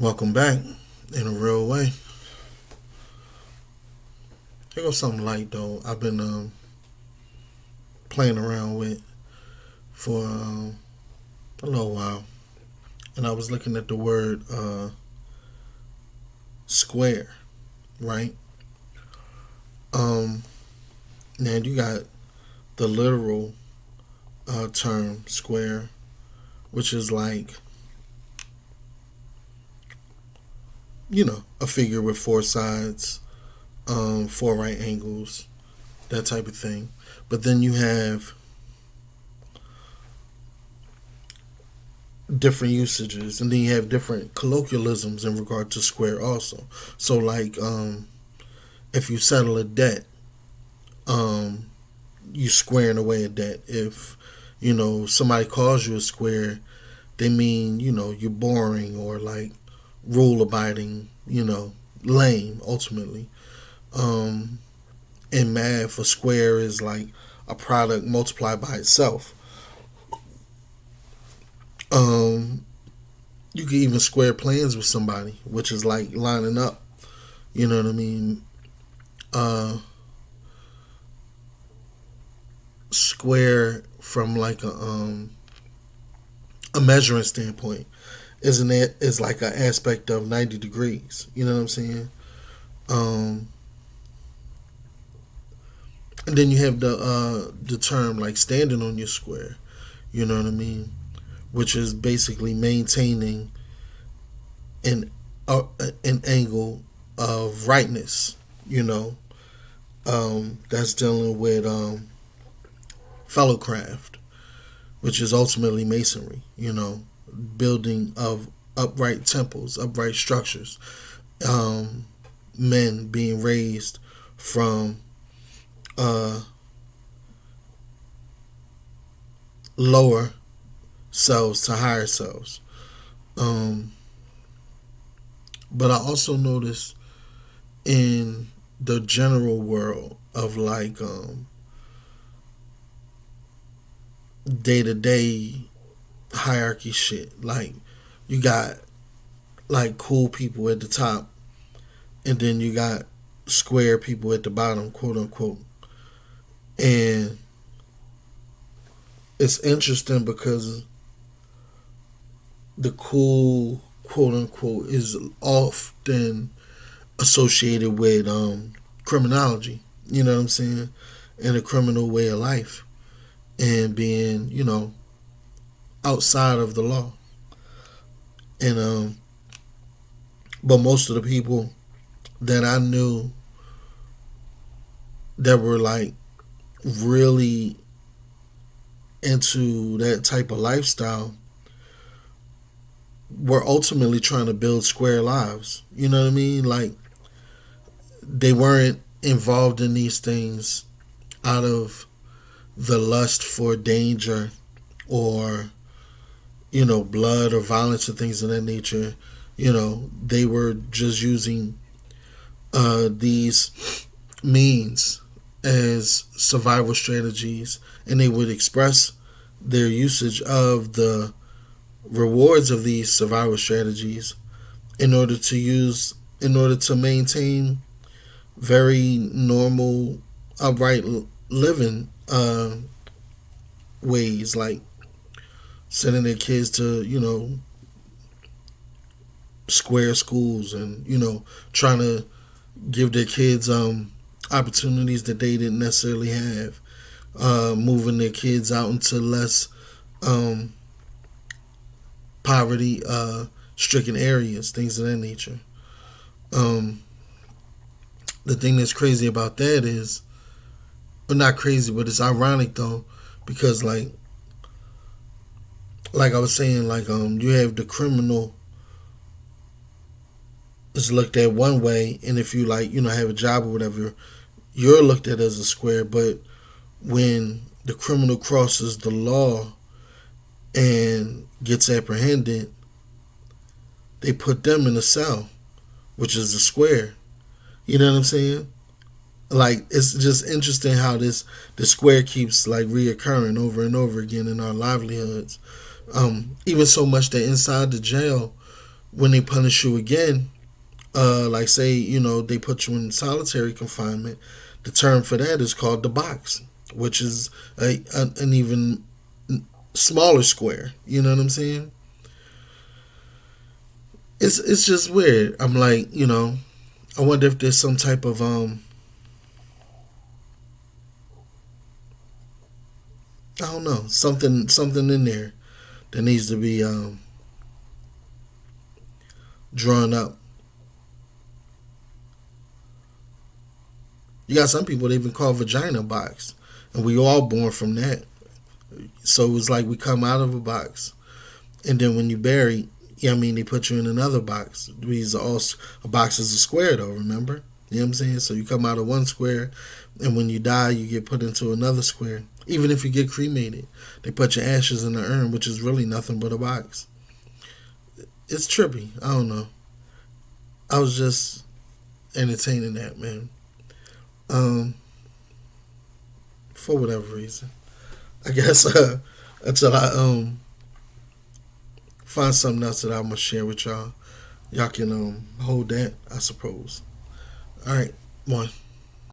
Welcome back in a real way. Here goes something light though. I've been playing around with for a little while, and I was looking at the word square, right? Um, Now you got the literal term square, which is like a figure with four sides, four right angles, that type of thing. But then you have different usages, and then you have different colloquialisms in regard to square also. So like if you settle a debt, um, you squaring away a debt. If somebody calls you a square, they mean you're boring or like rule abiding, lame ultimately. Um, in math, a square is like a product multiplied by itself. Um, you can even square plans with somebody, which is like lining up. You know what I mean? Uh, Square from like a measuring standpoint, isn't it? Is like an aspect of 90 degrees. You know what I'm saying? Um, and then you have the term like standing on your square. You know what I mean? Which is basically maintaining an an angle of rightness. You know, that's dealing with fellowcraft, which is ultimately masonry. Building of upright temples, upright structures. Um, Men being raised from uh, lower selves to higher selves. Um, but I also notice in the general world of like day to day hierarchy shit, like you got like cool people at the top, and then you got square people at the bottom, quote unquote. And it's interesting because the cool, quote unquote, is often associated with criminology. You know what I'm saying? And a criminal way of life, and being outside of the law. And but most of the people that I knew that were like really into that type of lifestyle were ultimately trying to build square lives. You know what I mean? Like they weren't involved in these things out of the lust for danger or blood or violence or things of that nature. They were just using these means as survival strategies, and they would express their usage of the rewards of these survival strategies in order to maintain very normal upright living ways, like sending their kids to square schools, and trying to give their kids opportunities that they didn't necessarily have, moving their kids out into less um, poverty stricken areas, things of that nature. um, the thing that's crazy about that is, well, not crazy, but it's ironic though, because like I was saying, like you have the criminal is looked at one way, and if you like have a job or whatever, you're looked at as a square. But when the criminal crosses the law and gets apprehended, they put them in a cell, which is a square. You know what I'm saying? Like it's just interesting how the square keeps like reoccurring over and over again in our livelihoods. Even so much that inside the jail, when they punish you again, like say, they put you in solitary confinement, the term for that is called the box, which is an even smaller square. You know what I'm saying? It's just weird. I'm like, I wonder if there's some type of I don't know, something in there that needs to be drawn up. You got some people that even call vagina box, and we all born from that. So it's like we come out of a box, and then when you bury, yeah, I mean they put you in another box. These are all a box is a square though. Remember, you know what I'm saying? So you come out of one square, and when you die, you get put into another square. Even if you get cremated, they put your ashes in the urn, which is really nothing but a box. It's trippy. I don't know. I was just entertaining that, man. Um, for whatever reason, I guess until I find something else that I'm gonna share with y'all, y'all can hold that, I suppose. All right, one.